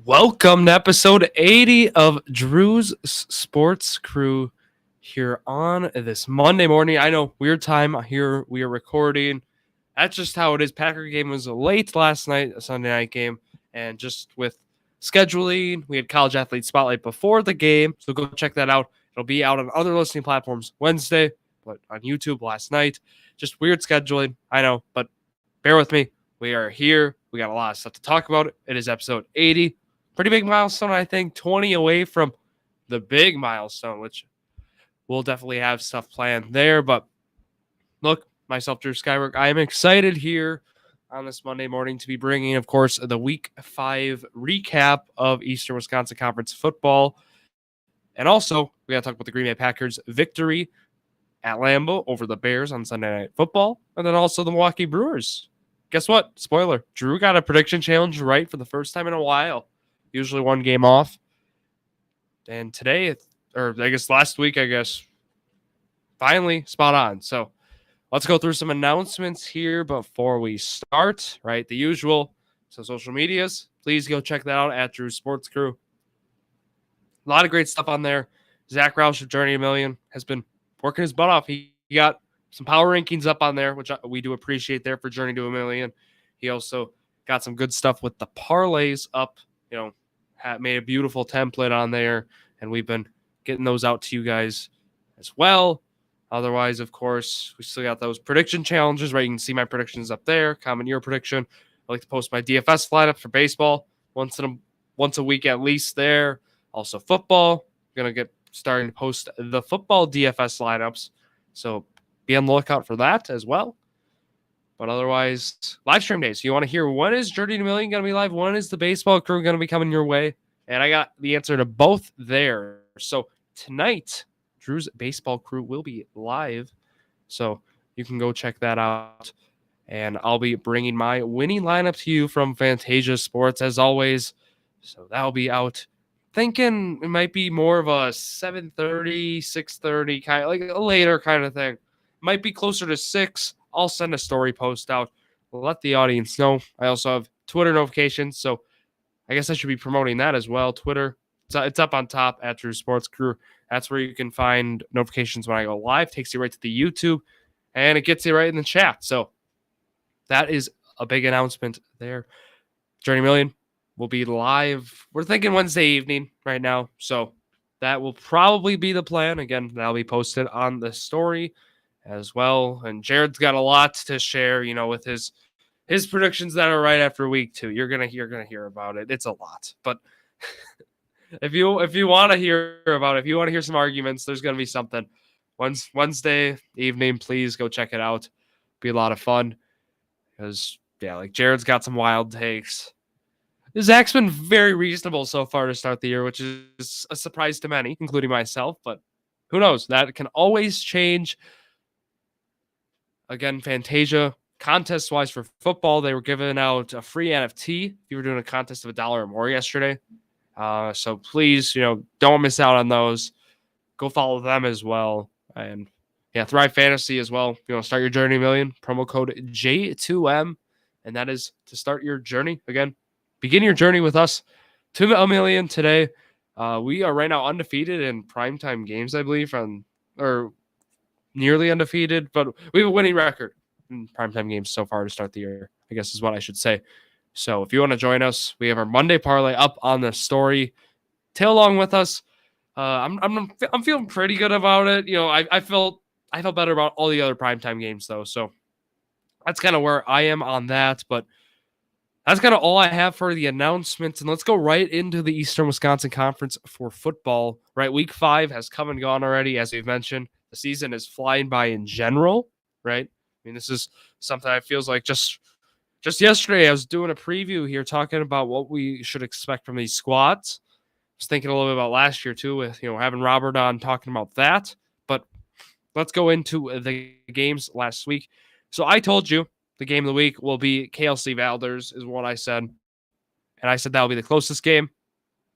Welcome to episode 80 of Drew's Sports Crew here on this Monday morning. I know, weird time here. We are recording. That's just how it is. Packer game was late last night, a Sunday night game. And just with scheduling, we had College Athlete Spotlight before the game. So go check that out. It'll be out on other listening platforms Wednesday, but on YouTube last night. Just weird scheduling. I know, but bear with me. We are here. We got a lot of stuff to talk about. It is episode 80. Pretty big milestone, I think. 20 away from the big milestone, which we'll definitely have stuff planned there. But look, myself, Drew Skywork, I am excited here on this Monday morning to be bringing, of course, the Week 5 recap of Eastern Wisconsin Conference football. And also, we got to talk about the Green Bay Packers' victory at Lambeau over the Bears on Sunday Night Football. And then also the Milwaukee Brewers. Guess what? Spoiler. Drew got a prediction challenge right for the first time in a while. Usually one game off. And today, or I guess last week, finally spot on. So let's go through some announcements here before we start, right? The usual. So social medias, please go check that out at Drew Sports Crew. A lot of great stuff on there. Zach Roush of Journey to Million has been working his butt off. He got some power rankings up on there, which we do appreciate there for Journey to a Million. He also got some good stuff with the parlays up, made a beautiful template on there, and we've been getting those out to you guys as well. Otherwise, of course, we still got those prediction challenges, right? You can see my predictions up there. Comment your prediction. I like to post my DFS lineup for baseball once a week at least there. Also football. I'm going to get starting to post the football DFS lineups. So be on the lookout for that as well. But otherwise, live stream days. So you want to hear when is Journey to Million going to be live? When is the baseball crew going to be coming your way? And I got the answer to both there. So tonight, Drew's baseball crew will be live. So you can go check that out. And I'll be bringing my winning lineup to you from Fantasia Sports as always. So that'll be out. Thinking it might be more of a 7:30, 6:30 kind of like a later kind of thing. Might be closer to 6. I'll send a story post out. We'll let the audience know. I also have Twitter notifications, so I guess I should be promoting that as well. Twitter, it's up on top at Drew Sports Crew. That's where you can find notifications when I go live. Takes you right to the YouTube, and it gets you right in the chat. So that is a big announcement there. Journey Million will be live. We're thinking Wednesday evening right now, so that will probably be the plan. Again, that'll be posted on the story as well. And Jared's got a lot to share, with his predictions that are right after week 2. You're gonna hear about it. It's a lot, but if you want to hear about it, if you want to hear some arguments, there's gonna be something. Wednesday evening, please go check it out. Be a lot of fun because like Jared's got some wild takes. Zach's been very reasonable so far to start the year, which is a surprise to many, including myself. But who knows? That can always change. Again, Fantasia, contest-wise for football, they were giving out a free NFT if you were doing a contest of $1 or more yesterday. So please, don't miss out on those. Go follow them as well. And, Thrive Fantasy as well. If you want to start your Journey Million, promo code J2M, and that is to start your journey. Again, begin your journey with us to $1 million today. We are right now undefeated in primetime games, I believe, or nearly undefeated, but we have a winning record in primetime games so far to start the year, I guess is what I should say. So if you want to join us, we have our Monday parlay up on the story. Tail along with us. I'm feeling pretty good about it. I felt better about all the other primetime games though. So that's kind of where I am on that, but that's kind of all I have for the announcements. And let's go right into the Eastern Wisconsin Conference for football. Right, Week 5 has come and gone already, as we've mentioned. The season is flying by in general, right? I mean, this is something I feels like just yesterday I was doing a preview here talking about what we should expect from these squads. I was thinking a little bit about last year too with, having Robert on talking about that. But let's go into the games last week. So I told you the game of the week will be KLC Valders is what I said. And I said that will be the closest game.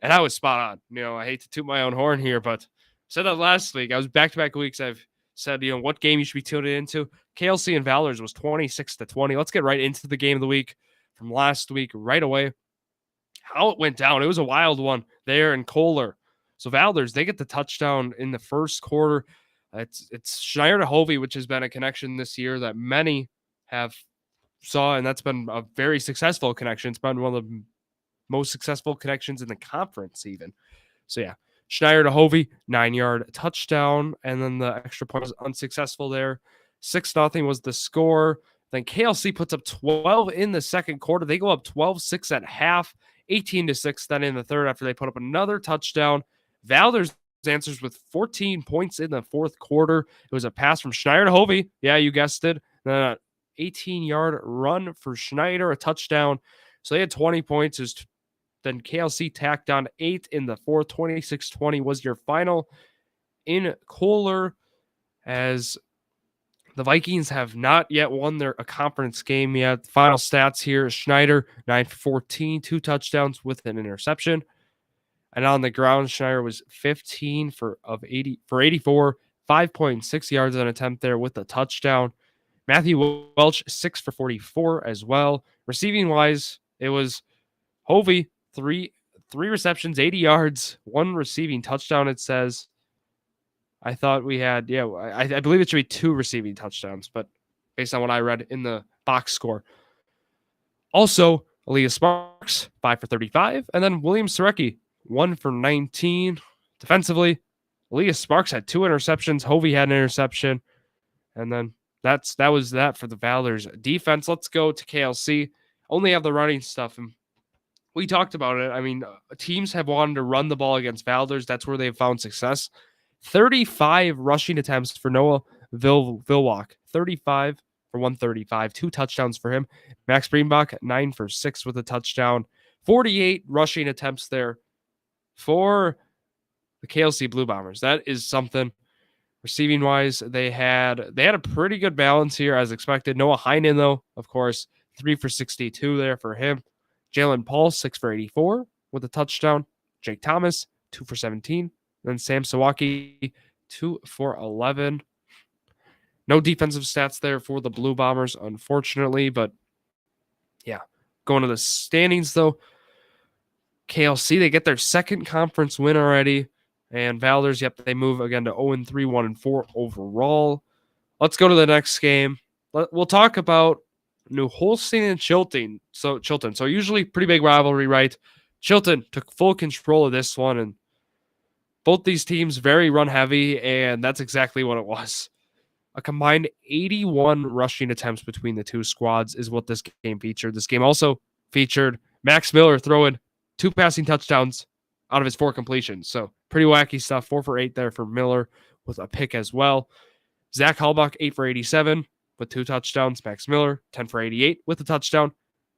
And I was spot on. I hate to toot my own horn here, but said that last week. I was back-to-back weeks. I've said, what game you should be tuning into. KLC and Valders was 26-20. Let's get right into the game of the week from last week right away. how it went down. It was a wild one there in Kohler. So Valders, they get the touchdown in the first quarter. It's Schneider to Hovey, which has been a connection this year that many have saw, and that's been a very successful connection. It's been one of the most successful connections in the conference, even. So yeah, Schneider to Hovey, 9-yard touchdown, and then the extra point was unsuccessful there. 6-0 was the score. Then KLC puts up 12 in the second quarter. They go up 12-6 at half, 18-6 then in the third after they put up another touchdown. Valders answers with 14 points in the fourth quarter. It was a pass from Schneider to Hovey. Yeah, you guessed it. Then an 18-yard run for Schneider, a touchdown. So they had 20 points. Then KLC tacked on 8 in the fourth. 26-20 was your final in Kohler, as the Vikings have not yet won a conference game yet. Final stats here: Schneider 9 for 14, 2 touchdowns with an interception. And on the ground, Schneider was 15 for 84, 5.6 yards on attempt there with a touchdown. Matthew Welch 6 for 44 as well. Receiving wise, it was Hovey three receptions, 80 yards, 1 receiving touchdown. It says. I thought we had, I believe it should be 2 receiving touchdowns, but based on what I read in the box score. Also, Elias Sparks, 5 for 35, and then William Sorecki, 1 for 19. Defensively, Elias Sparks had 2 interceptions, Hovey had an interception, and then that was that for the Valders defense. Let's go to KLC. Only have the running stuff, and we talked about it. I mean, teams have wanted to run the ball against Valders. That's where they've found success. 35 rushing attempts for Noah Vilwalk. 35 for 135. 2 touchdowns for him. Max Greenbach, 9 for 6 with a touchdown. 48 rushing attempts there for the KLC Blue Bombers. That is something. Receiving wise, they had a pretty good balance here as expected. Noah Heinen, though, of course, 3 for 62 there for him. Jalen Paul, 6 for 84 with a touchdown. Jake Thomas, 2 for 17. Then Sam Sawaki, 2 for 11. No defensive stats there for the Blue Bombers, unfortunately. But, yeah, going to the standings, though. KLC, they get their second conference win already. And Valders, they move again to 0-3, 1-4 overall. Let's go to the next game. We'll talk about New Holstein and Chilton. So usually pretty big rivalry, right? Chilton took full control of this one, and both these teams very run heavy, and that's exactly what it was. A combined 81 rushing attempts between the two squads is what this game featured. This game also featured Max Miller throwing 2 passing touchdowns out of his 4 completions. So pretty wacky stuff. 4 for 8 there for Miller with a pick as well. Zach Halbach, 8 for 87 with 2 touchdowns. Max Miller, 10 for 88 with a touchdown.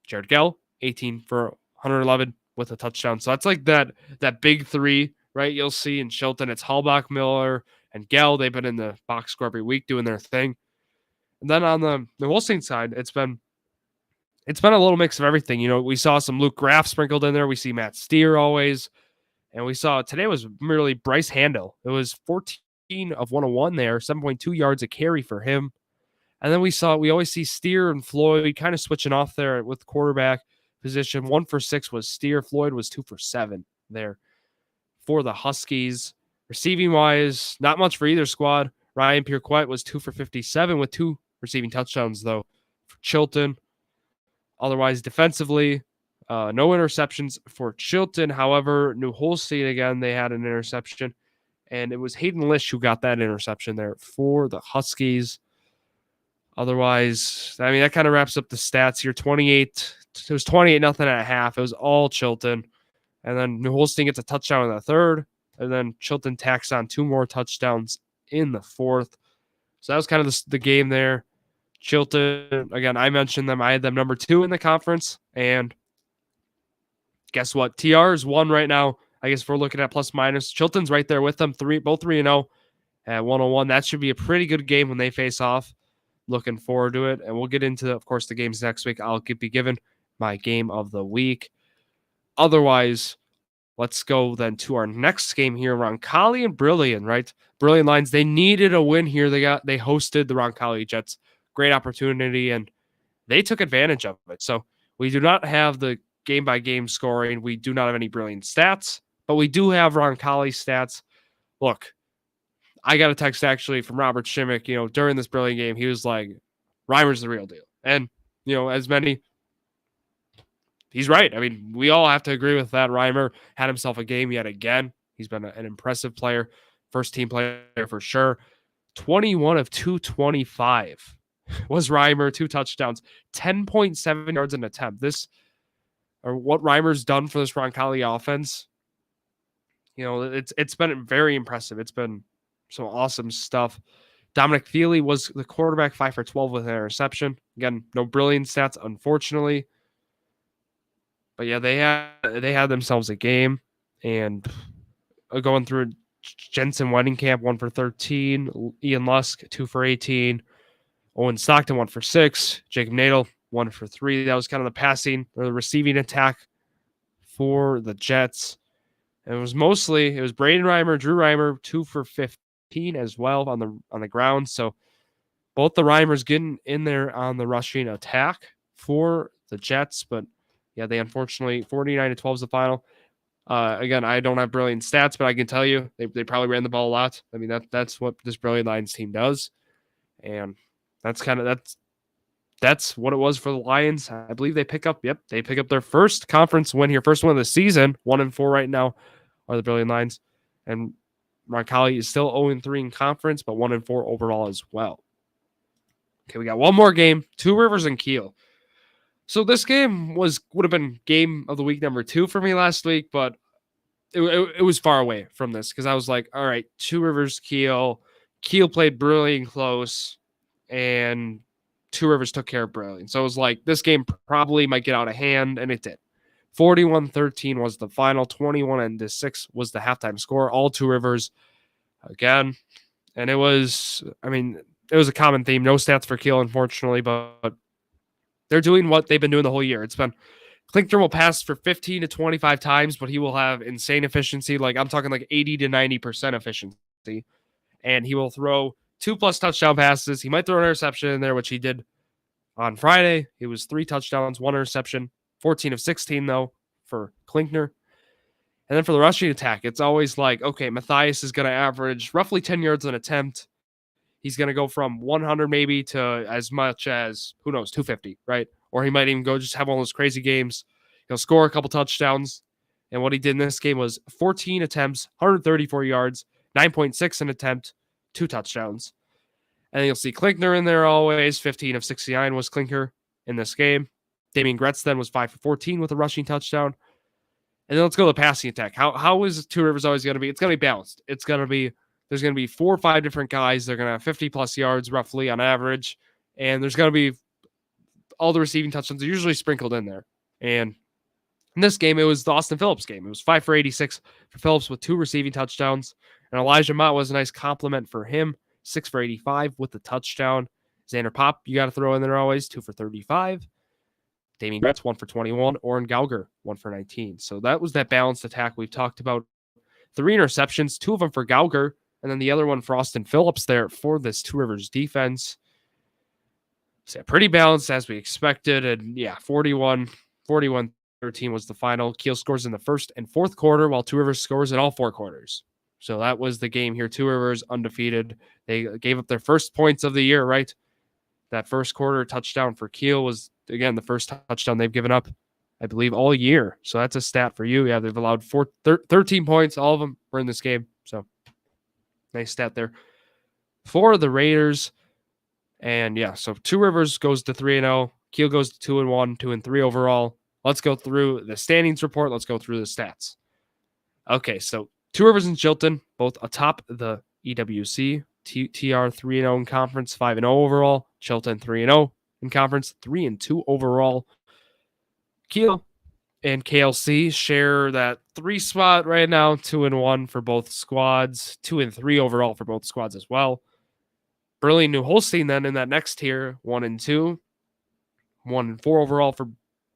Jared Gell, 18 for 111 with a touchdown. So that's like that big 3, right? You'll see in Chilton, it's Halbach, Miller, and Gell. They've been in the box score every week doing their thing. And then on the Holstein side, it's been a little mix of everything. You know, we saw some Luke Graff sprinkled in there. We see Matt Steer always. And we saw today was merely Bryce Handel. It was 14 of 101 there, 7.2 yards a carry for him. And then we always see Steer and Floyd kind of switching off there with quarterback position. 1 for 6 was Steer. Floyd was 2 for 7 there for the Huskies. Receiving wise, not much for either squad. Ryan Pierquet was 2 for 57 with 2 receiving touchdowns, though, for Chilton. Otherwise, defensively, no interceptions for Chilton. However, New Holstein, again, they had an interception, and it was Hayden Lish who got that interception there for the Huskies. Otherwise, I mean, that kind of wraps up the stats here. It was 28-0 at half. It was all Chilton. And then New Holstein gets a touchdown in the third, and then Chilton tacks on 2 more touchdowns in the fourth. So that was kind of the game there. Chilton, again, I mentioned them. I had them number 2 in the conference, and guess what? TR is 1 right now. I guess if we're looking at plus minus, Chilton's right there with them, both 3-0 at 101. That should be a pretty good game when they face off. Looking forward to it, and we'll get into, of course, the games next week. I'll be given my game of the week. Otherwise, let's go then to our next game here. Roncalli and Brilliant, right? Brilliant Lions, they needed a win here. They hosted the Roncalli Jets. Great opportunity, and they took advantage of it. So we do not have the game by game scoring. We do not have any brilliant stats, but we do have Roncalli stats. Look, I got a text actually from Robert Shimmick, during this brilliant game. He was like, Reimer's the real deal. And, as many, he's right. I mean, we all have to agree with that. Reimer had himself a game yet again. He's been an impressive player, first team player for sure. 21 of 225 was Reimer, 2 touchdowns, 10.7 yards an attempt. What Reimer's done for this Roncalli offense, it's been very impressive. It's been some awesome stuff. Dominic Thiele was the quarterback, 5 for 12 with an interception. Again, no brilliant stats, unfortunately. But yeah, they had themselves a game. And going through Jensen Weddingkamp, 1 for 13. Ian Lusk, 2 for 18. Owen Stockton, 1 for 6. Jacob Nadel, 1 for 3. That was kind of the passing or the receiving attack for the Jets. And it was Braden Reimer, Drew Reimer, 2 for 15 as well on the ground. So both the Reimers getting in there on the rushing attack for the Jets. But yeah, they unfortunately 49-12 is the final. Again, I don't have brilliant stats, but I can tell you they probably ran the ball a lot. I mean, that's what this Brilliant Lions team does. And that's what it was for the Lions. I believe they pick up their first conference win here, first one of the season. 1-4 right now are the Brilliant Lions. And Roncalli is still 0-3 in conference, but 1-4 overall as well. Okay, we got one more game, Two Rivers and Kiel. So this game would have been game of the week number 2 for me last week, but it was far away from this because I was like, all right, Two Rivers, Kiel. Kiel played brilliant close, and Two Rivers took care of brilliant. So it was like, this game probably might get out of hand, and it did. 41-13 was the final. 21-6 was the halftime score. All Two Rivers again. And it was a common theme. No stats for Kiel, unfortunately, but they're doing what they've been doing the whole year. It's been Klinkner will pass for 15 to 25 times, but he will have insane efficiency. Like I'm talking like 80 to 90% efficiency. And he will throw 2+ touchdown passes. He might throw an interception in there, which he did on Friday. It was 3 touchdowns, 1 interception, 14 of 16 though for Klinkner. And then for the rushing attack, it's always like, okay, Matthias is going to average roughly 10 yards an attempt. He's going to go from 100 maybe to as much as, 250, right? Or he might even go just have one of those crazy games. He'll score a couple touchdowns. And what he did in this game was 14 attempts, 134 yards, 9.6 an attempt, 2 touchdowns. And you'll see Klinkner in there always. 15 of 69 was Klinkner in this game. Damian Gretz then was 5 for 14 with a rushing touchdown. And then let's go to the passing attack. How is Two Rivers always going to be? It's going to be balanced. There's going to be 4 or 5 different guys. They're going to have 50+ yards roughly on average. And there's going to be all the receiving touchdowns are usually sprinkled in there. And in this game, it was the Austin Phillips game. It was 5 for 86 for Phillips with 2 receiving touchdowns. And Elijah Mott was a nice compliment for him. 6 for 85 with the touchdown. Xander Pop, you got to throw in there always. 2 for 35. Damien Gretz, 1 for 21. Oren Gauger, 1 for 19. So that was that balanced attack we've talked about. 3 interceptions, 2 of them for Gauger, and then the other one for Austin Phillips there for this Two Rivers defense. So yeah, pretty balanced as we expected. And yeah, 41-13 was the final. Kiel scores in the first and fourth quarter, while Two Rivers scores in all 4 quarters. So that was the game here. Two Rivers undefeated. They gave up their first points of the year, right? That first quarter touchdown for Kiel was, again, the first touchdown they've given up, I believe, all year. So that's a stat for you. Yeah, they've allowed 13 points. All of them were in this game. So nice stat there for the Raiders. And yeah, so Two Rivers goes to 3-0. Kiel goes to 2-1, 2-3 overall. Let's go through the standings report. Let's go through the stats. Okay, so Two Rivers and Chilton, both atop the EWC. TR 3-0 in conference, 5-0 overall. Chilton 3-0 in conference, 3-2 overall. Kiel and KLC share that 3 spot right now, 2-1 for both squads, 2-3 overall for both squads as well. Burley and New Holstein then in that next tier, 1-2, 1-4 overall for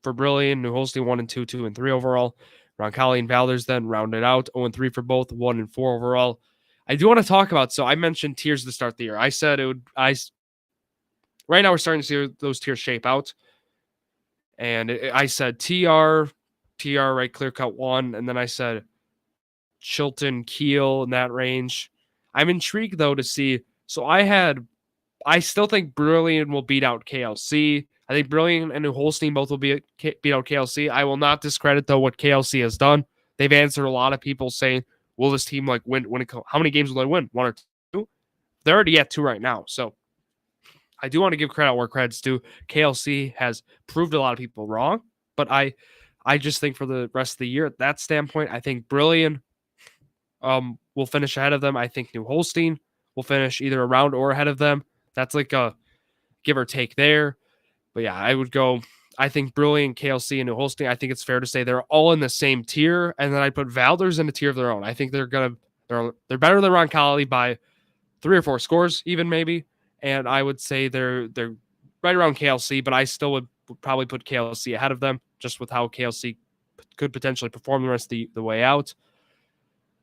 Brilliant. New Holstein 1-2, 2-3 overall. Roncalli and Valdez then rounded out 0-3 for both, 1-4 overall. I do want to talk about, so I mentioned tiers to start the year. I said right now we're starting to see those tiers shape out. And I said TR, right, clear cut 1. And then I said Chilton, Keel in that range. I'm intrigued, though, to see. So I still think Brilliant will beat out KLC. I think Brilliant and New Holstein both will beat out KLC. I will not discredit, though, what KLC has done. They've answered a lot of people saying, will this team like win? How many games will they win? 1 or 2? They're already at 2 right now. So I do want to give credit where credit's due. KLC has proved a lot of people wrong, but I just think for the rest of the year, at that standpoint, I think Brilliant will finish ahead of them. I think New Holstein will finish either around or ahead of them. That's like a give or take there. But yeah, I would go. I think Brilliant, KLC, and New Holstein, I think it's fair to say they're all in the same tier. And then I put Valders in a tier of their own. I think they're better than Roncalli by 3 or 4 scores, even maybe. And I would say they're right around KLC, but I still would probably put KLC ahead of them, just with how KLC could potentially perform the rest of the way out.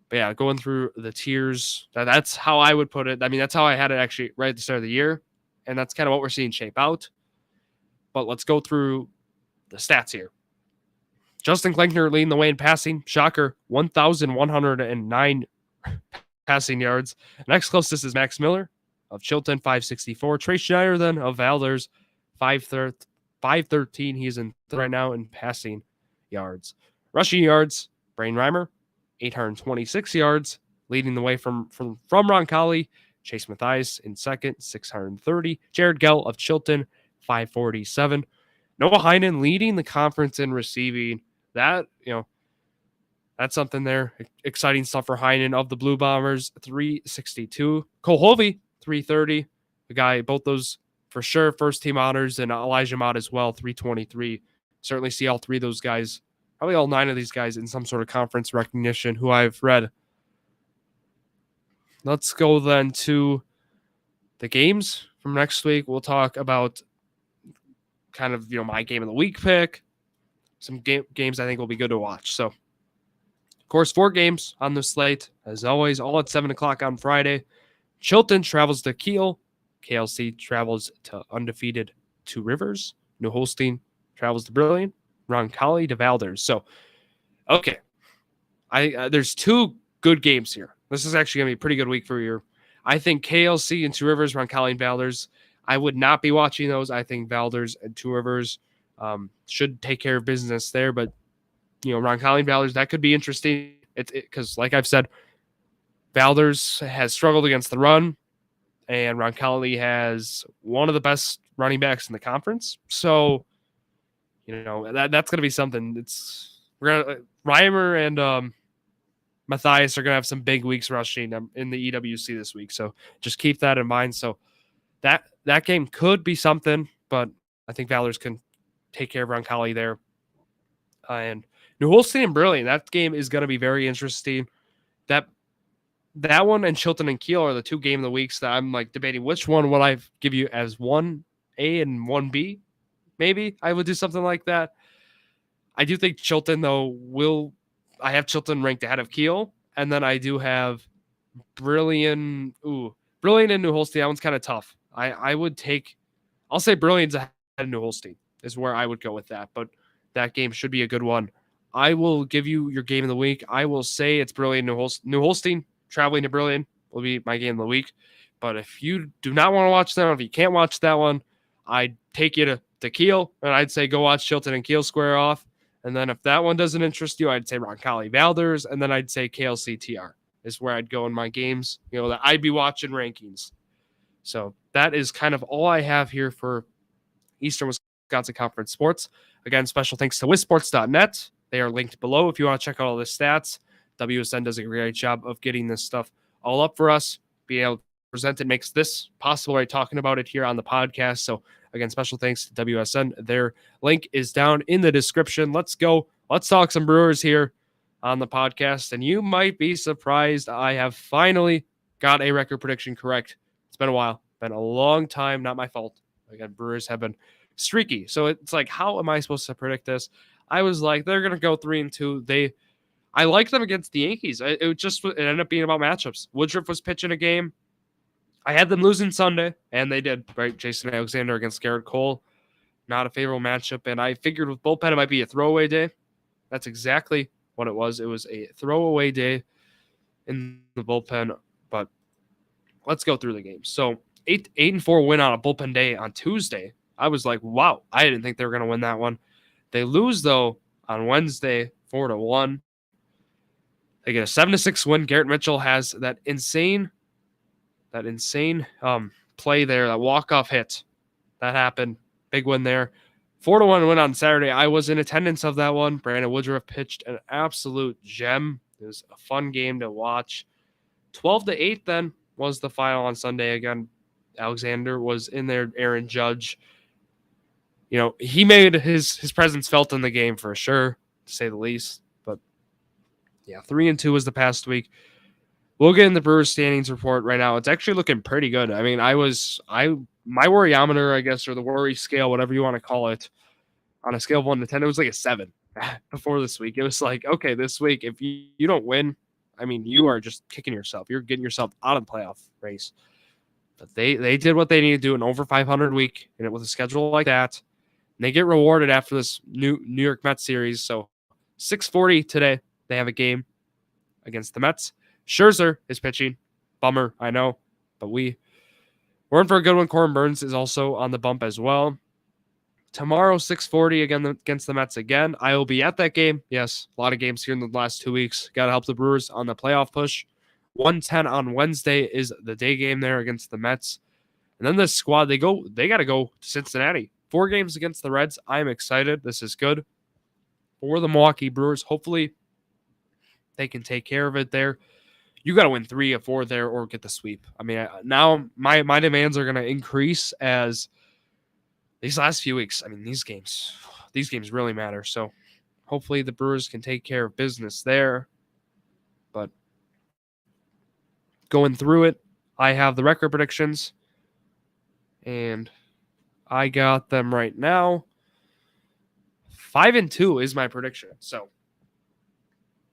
But yeah, going through the tiers, that's how I would put it. I mean, that's how I had it actually right at the start of the year, and that's kind of what we're seeing shape out. But let's go through the stats here. Justin Klenkner leading the way in passing. Shocker, 1,109 passing yards. Next closest is Max Miller of Chilton, 564. Trey Schneider then of Valders, 513. He's in right now in passing yards. Rushing yards, Brain Reimer, 826 yards, leading the way from Roncalli. Chase Mathias in second, 630. Jared Gell of Chilton, 547. Noah Heinen leading the conference in receiving. That, that's something there. Exciting stuff for Heinen of the Blue Bombers, 362. Cole Hovey, 330. The guy, both those for sure, first team honors, and Elijah Mott as well, 323. Certainly see all 3 of those guys, probably all 9 of these guys in some sort of conference recognition who I've read. Let's go then to the games from next week. We'll talk about kind of, my game of the week pick. Some games I think will be good to watch. So, of course, 4 games on the slate, as always, all at 7 o'clock on Friday. Chilton travels to Kiel. KLC travels to undefeated 2 Rivers. New Holstein travels to Brilliant. Roncalli to Valders. So, okay. There's 2 good games here. This is actually going to be a pretty good week for you. I think KLC and 2 Rivers, Roncalli and Valders. I would not be watching those. I think Valders and 2 Rivers should take care of business there. But, Roncalli and Valders, that could be interesting. Because, like I've said, Valders has struggled against the run, and Roncalli has one of the best running backs in the conference. So, that's going to be something. Reimer and Mathias are going to have some big weeks rushing in the EWC this week. So just keep that in mind. So that game could be something, but I think Valders can take care of Roncalli there. And New Holstein and Brilliant, that game is going to be very interesting. That one and Chilton and Kiel are the 2 game of the weeks that I'm like debating which one would I give you as 1A and 1B. Maybe I would do something like that. I do think Chilton, though, I have Chilton ranked ahead of Kiel, and then I do have Brilliant and New Holstein. That one's kind of tough. I'll say Brilliant's ahead of New Holstein is where I would go with that, but that game should be a good one. I will give you your game of the week. I will say it's Brilliant New Holstein. Traveling to Brilliant will be my game of the week. But if you do not want to watch that one, if you can't watch that one, I'd take you to Kiel, and I'd say go watch Chilton and Kiel square off. And then if that one doesn't interest you, I'd say Roncalli Valders, and then I'd say KLC TR is where I'd go in my games, that I'd be watching rankings. So that is kind of all I have here for Eastern Wisconsin Conference Sports. Again, special thanks to wisports.net. They are linked below if you want to check out all the stats. WSN does a great job of getting this stuff all up for us. Being able to present it makes this possible, right? Talking about it here on the podcast. So again, special thanks to WSN. Their link is down in the description. Let's go. Let's talk some Brewers here on the podcast. And you might be surprised. I have finally got a record prediction correct. It's been a while. Been a long time. Not my fault. Again, Brewers have been streaky. So it's like, how am I supposed to predict this? I was like, they're going to go 3-2. I like them against the Yankees. It ended up being about matchups. Woodruff was pitching a game. I had them losing Sunday, and they did, right? Jason Alexander against Garrett Cole. not a favorable matchup. And I figured with bullpen, it might be a throwaway day. That's exactly what it was. It was a throwaway day in the bullpen. But let's go through the game. So 8-4 win on a bullpen day on Tuesday. I was like, wow, I didn't think they were going to win that one. They lose though on Wednesday, 4-1. They get a 7-6 win. Garrett Mitchell has that insane play there, that walk-off hit. That happened. Big win there. 4-1 win on Saturday. I was in attendance of that one. Brandon Woodruff pitched an absolute gem. It was a fun game to watch. 12-8 then was the final on Sunday. Again, Alexander was in there. Aaron Judge, he made his presence felt in the game for sure, to say the least. But yeah, 3-2 was the past week. We'll get in the Brewers standings report right now. It's actually looking pretty good. I mean, my worryometer, I guess, or the worry scale, whatever you want to call it, on a scale of 1 to 10, it was like a 7 before this week. It was like, okay, this week, if you don't win, I mean, you are just kicking yourself. You're getting yourself out of the playoff race. But they did what they needed to do, an over 500 week, and with a schedule like that. And they get rewarded after this New York Mets series. So 6:40 today, they have a game against the Mets. Scherzer is pitching. Bummer, I know. But we're in for a good one. Corbin Burns is also on the bump as well. Tomorrow, 6:40 again against the Mets again. I will be at that game. Yes, a lot of games here in the last 2 weeks. Got to help the Brewers on the playoff push. 1:10 on Wednesday is the day game there against the Mets. And then this squad, they got to go to Cincinnati. 4 games against the Reds. I'm excited. This is good for the Milwaukee Brewers. Hopefully, they can take care of it there. You got to win 3 or 4 there or get the sweep. I mean, now my demands are going to increase as these last few weeks. I mean, these games really matter. So hopefully the Brewers can take care of business there. But going through it, I have the record predictions, and I got them right now. 5-2 is my prediction. So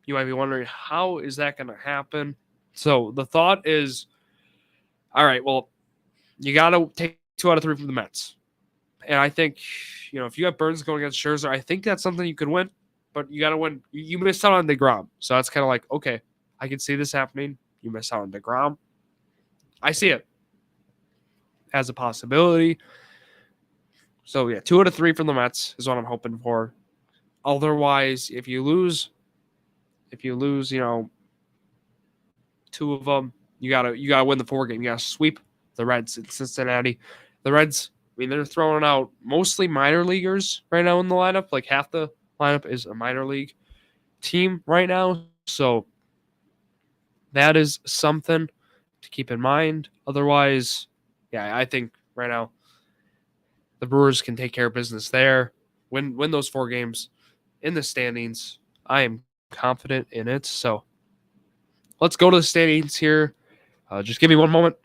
you might be wondering, how is that going to happen? So the thought is, all right, well, you got to take 2 out of 3 from the Mets. And I think, if you have Burns going against Scherzer, I think that's something you could win. But you got to win. You missed out on DeGrom. So that's kind of like, okay, I can see this happening. You miss out on DeGrom. I see it as a possibility. So, yeah, 2 out of 3 from the Mets is what I'm hoping for. Otherwise, if you lose, 2 of them, you gotta win the 4 game. You gotta sweep the Reds in Cincinnati. The Reds, I mean, they're throwing out mostly minor leaguers right now in the lineup. Like half the lineup is a minor league team right now. So that is something to keep in mind. Otherwise, yeah, I think right now the Brewers can take care of business there. Win those 4 games in the standings. I am confident in it. So let's go to the standings here. Just give me one moment.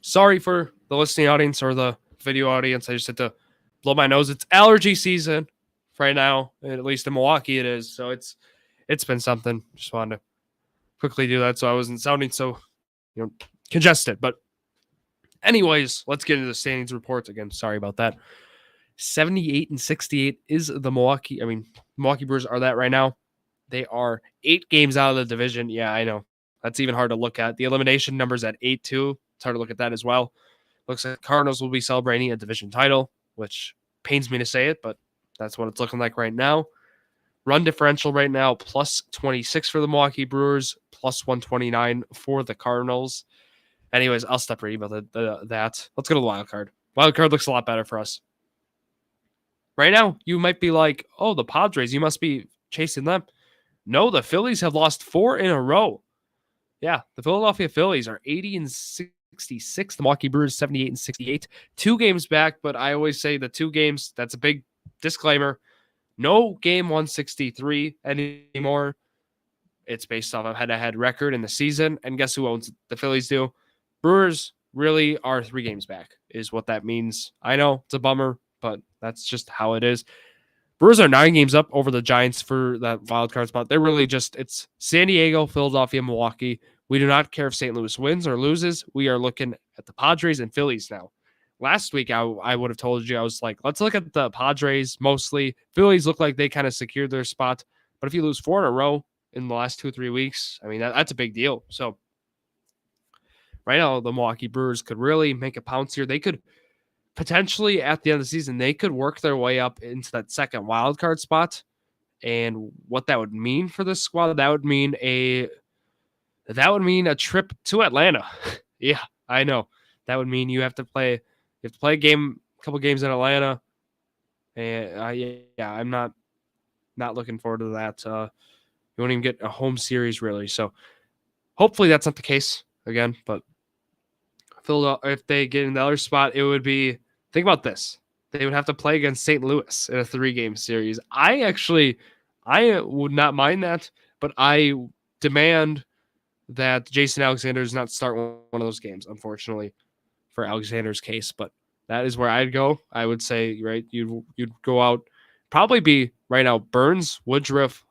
Sorry for the listening audience or the video audience. I just had to blow my nose. It's allergy season right now, at least in Milwaukee it is. So it's been something. Just wanted to quickly do that so I wasn't sounding so congested. But anyways, let's get into the standings reports again. Sorry about that. 78-68 is the Milwaukee Brewers are that right now. They are 8 games out of the division. Yeah, I know. That's even hard to look at. The elimination numbers at 8-2. It's hard to look at that as well. Looks like the Cardinals will be celebrating a division title, which pains me to say it, but that's what it's looking like right now. Run differential right now, plus 26 for the Milwaukee Brewers, plus 129 for the Cardinals. Anyways, I'll stop reading about that. Let's go to the wild card. Wild card looks a lot better for us. Right now, you might be like, oh, the Padres, you must be chasing them. No, the Phillies have lost 4 in a row. Yeah, the Philadelphia Phillies are 80-66. The Milwaukee Brewers 78-68. 2 games back, but I always say the 2 games, that's a big disclaimer. No game 163 anymore. It's based off of head-to-head record in the season. And guess who owns it? The Phillies do. Brewers really are 3 games back, is what that means. I know it's a bummer, but that's just how it is. Brewers are 9 games up over the Giants for that wild card spot. They're really it's San Diego, Philadelphia, Milwaukee. We do not care if St. Louis wins or loses. We are looking at the Padres and Phillies now. Last week, I would have told you, I was like, let's look at the Padres mostly. Phillies look like they kind of secured their spot. But if you lose 4 in a row in the last 2 or 3 weeks, I mean, that's a big deal. So right now, the Milwaukee Brewers could really make a pounce here. They could potentially, at the end of the season, they could work their way up into that second wild card spot. And what that would mean for this squad, that would mean a trip to Atlanta. Yeah, I know. That would mean you have to play a couple games in Atlanta. And I'm not looking forward to that. You won't even get a home series really. So hopefully that's not the case again. But Philadelphia, if they get in the other spot, it would be, think about this. They would have to play against St. Louis in a 3-game series. I would not mind that, but I demand that Jason Alexander does not start one of those games, unfortunately, for Alexander's case. But that is where I'd go. I would say, right, you'd go out, probably be right now Burns, Woodruff.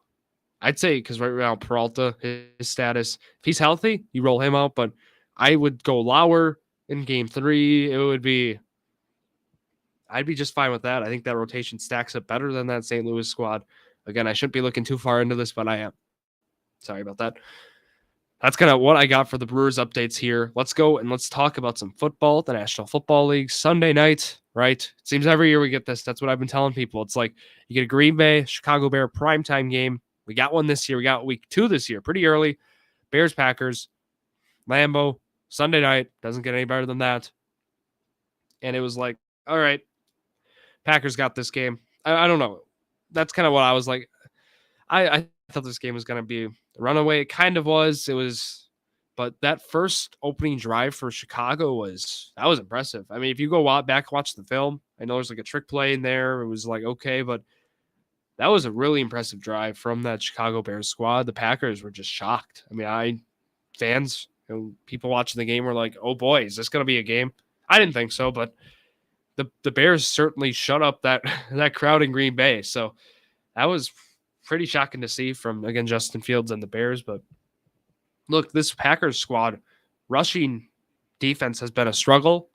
I'd say, because right now Peralta, his status, if he's healthy, you roll him out. But I would go Lauer in game 3. I'd be just fine with that. I think that rotation stacks up better than that St. Louis squad. Again, I shouldn't be looking too far into this, but I am. Sorry about that. That's kind of what I got for the Brewers updates here. Let's go and let's talk about some football, the National Football League, Sunday night, right? It seems every year we get this. That's what I've been telling people. It's like you get a Green Bay, Chicago Bear primetime game. We got one this year. We got week 2 this year, pretty early. Bears, Packers, Lambeau, Sunday night. Doesn't get any better than that. And it was like, all right, Packers got this game. I don't know. That's kind of what I was like. I thought this game was going to be a runaway. It kind of was. It was, but that first opening drive for Chicago was impressive. I mean, if you go back and watch the film, I know there's like a trick play in there. It was like, okay, but that was a really impressive drive from that Chicago Bears squad. The Packers were just shocked. I mean, fans, people watching the game were like, oh boy, is this going to be a game? I didn't think so, but the Bears certainly shut up that crowd in Green Bay. So that was pretty shocking to see from, again, Justin Fields and the Bears. But look, this Packers squad rushing defense has been a struggle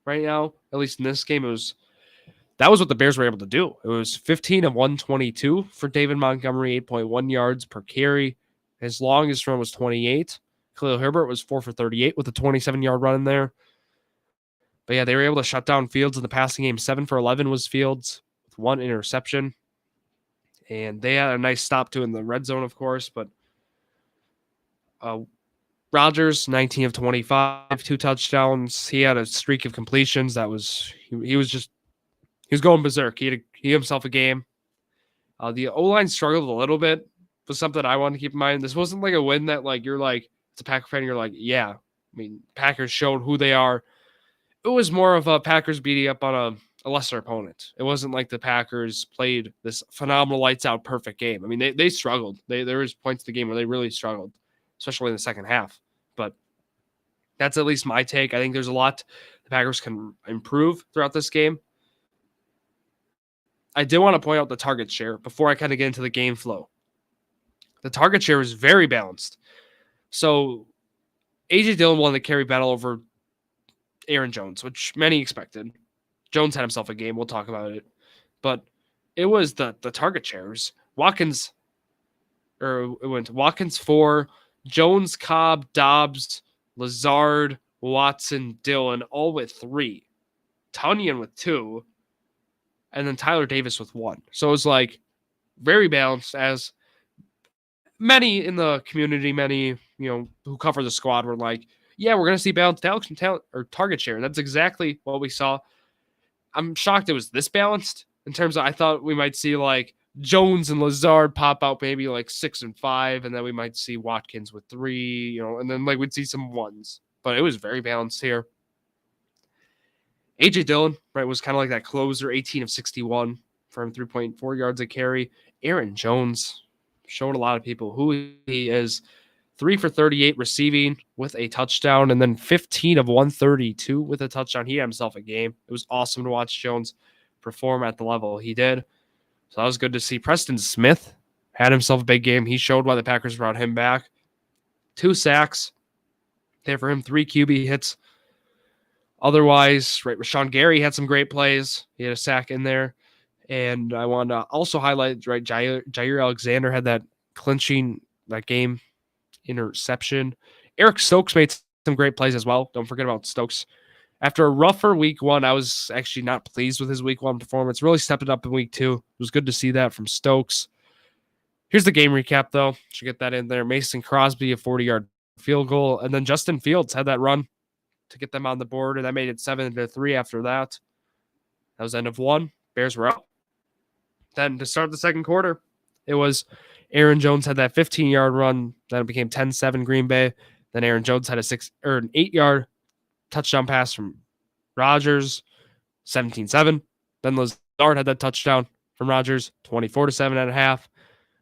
right now. At least in this game, that was what the Bears were able to do. It was 15 of 122 for David Montgomery, 8.1 yards per carry. His longest run was 28. Khalil Herbert was 4 for 38 with a 27-yard run in there. But yeah, they were able to shut down Fields in the passing game. 7 for 11 was Fields with 1 interception. And they had a nice stop too in the red zone, of course. But Rodgers, 19 of 25, 2 touchdowns. He had a streak of completions. He was going berserk. He had himself a game. The O-line struggled a little bit. Was something I wanted to keep in mind. This wasn't like a win that like you're like, it's a Packer fan, you're like, yeah. I mean, Packers showed who they are. It was more of a Packers beating up on a lesser opponent. It wasn't like the Packers played this phenomenal lights out perfect game. I mean, they struggled. There was points in the game where they really struggled, especially in the second half. But that's at least my take. I think there's a lot the Packers can improve throughout this game. I did want to point out the target share before I kind of get into the game flow. The target share is very balanced. So A.J. Dillon won the carry battle over Aaron Jones, which many expected. Jones had himself a game. We'll talk about it. But it was the target shares. Watkins 4, Jones, Cobb, Dobbs, Lazard, Watson, Dillon, all with 3. Tunyon with 2. And then Tyler Davis with 1. So it was like very balanced, as many in the community, who cover the squad were like, yeah, we're going to see balanced talent or target share. And that's exactly what we saw. I'm shocked it was this balanced in terms of, I thought we might see like Jones and Lazard pop out maybe like 6 and 5. And then we might see Watkins with 3, and then like we'd see some 1s, but it was very balanced here. A.J. Dillon, right, was kind of like that closer, 18 of 61 from 3.4 yards a carry. Aaron Jones, showed a lot of people who he is. 3 for 38 receiving with a touchdown, and then 15 of 132 with a touchdown. He had himself a game. It was awesome to watch Jones perform at the level he did. So that was good to see. Preston Smith had himself a big game. He showed why the Packers brought him back. 2 sacks there for him, 3 QB hits. Otherwise, right, Rashawn Gary had some great plays. He had a sack in there. And I want to also highlight, right, Jair Alexander had that clinching that game interception. Eric Stokes made some great plays as well. Don't forget about Stokes. After a rougher week 1, I was actually not pleased with his week 1 performance. Really stepped it up in week 2. It was good to see that from Stokes. Here's the game recap, though. Should get that in there. Mason Crosby, a 40-yard field goal. And then Justin Fields had that run to get them on the board, and that made it 7-3 after that. That was end of 1. Bears were up. Then to start the second quarter, it was Aaron Jones had that 15-yard run. Then it became 10-7 Green Bay. Then Aaron Jones had an 8-yard touchdown pass from Rodgers, 17-7. Then Lazard had that touchdown from Rodgers, 24-7 at a half.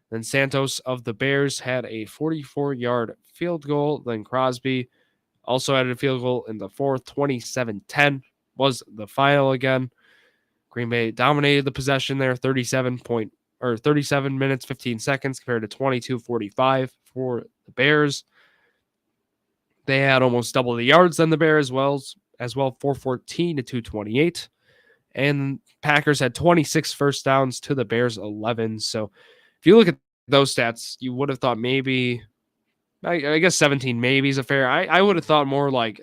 Then Santos of the Bears had a 44-yard field goal. Then Crosby also added a field goal in the fourth, 27-10 was the final again. Green Bay dominated the possession there, 37 minutes, 15 seconds compared to 22:45 for the Bears. They had almost double the yards than the Bears as well, 414 to 228. And Packers had 26 first downs to the Bears 11. So if you look at those stats, you would have thought maybe, I guess 17 maybe is a fair. I would have thought more like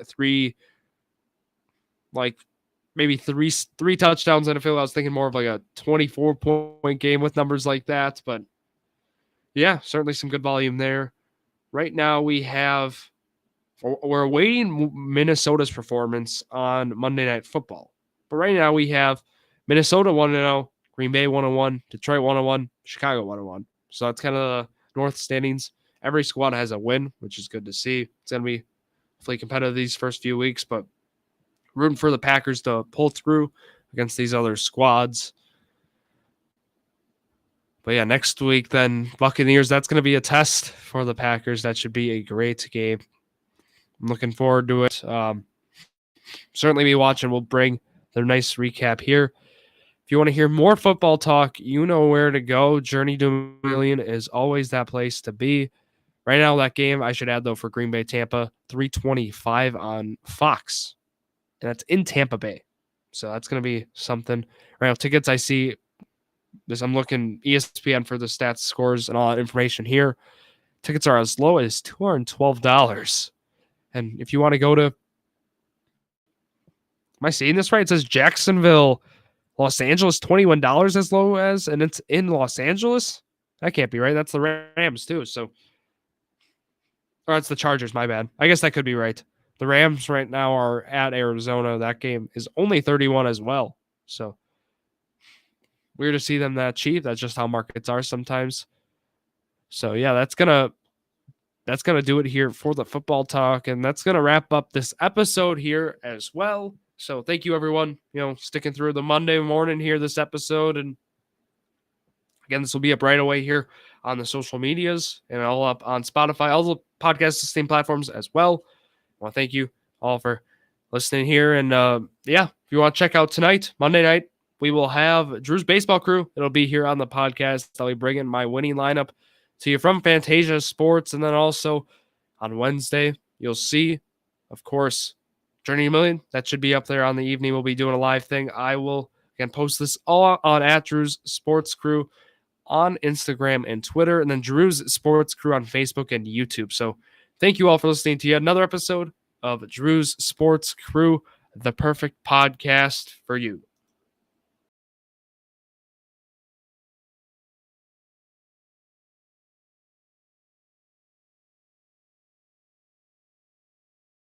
maybe three touchdowns in a field. I was thinking more of like a 24-point game with numbers like that. But yeah, certainly some good volume there. Right now we're awaiting Minnesota's performance on Monday Night Football. But right now we have Minnesota 1-0, Green Bay 1-1, Detroit 1-1, Chicago 1-1. So that's kind of the North standings. Every squad has a win, which is good to see. It's going to be hopefully competitive these first few weeks, but rooting for the Packers to pull through against these other squads. But yeah, next week then Buccaneers, that's going to be a test for the Packers. That should be a great game. I'm looking forward to it. Certainly be watching. We'll bring the nice recap here. If you want to hear more football talk, you know where to go. Journey to a Million is always that place to be. Right now, that game, I should add, though, for Green Bay, Tampa, 3:25 on Fox. And that's in Tampa Bay. So that's going to be something. Right now, tickets I see, I'm looking ESPN for the stats, scores, and all that information here. Tickets are as low as $212. And if you want to go to, am I seeing this right? It says Jacksonville, Los Angeles, $21 as low as, and it's in Los Angeles? That can't be right. That's the Rams, too. So, or it's the Chargers, my bad. I guess that could be right. The Rams right now are at Arizona. That game is only 31 as well. So weird to see them that cheap. That's just how markets are sometimes. So yeah, that's gonna do it here for the football talk, and that's gonna wrap up this episode here as well. So thank you everyone, sticking through the Monday morning here, this episode. And again, this will be up right away here on the social medias and all up on Spotify, all the podcast listening platforms as well. I want to thank you all for listening here. And if you want to check out tonight, Monday night, we will have Drew's Baseball Crew. It'll be here on the podcast. I'll be bringing my winning lineup to you from Fantasia Sports. And then also on Wednesday, you'll see, of course, Journey to a Million. That should be up there on the evening. We'll be doing a live thing. I will, again, post this all on @Drew's Sports Crew on Instagram and Twitter, and then Drew's Sports Crew on Facebook and YouTube. So thank you all for listening to yet another episode of Drew's Sports Crew, the perfect podcast for you.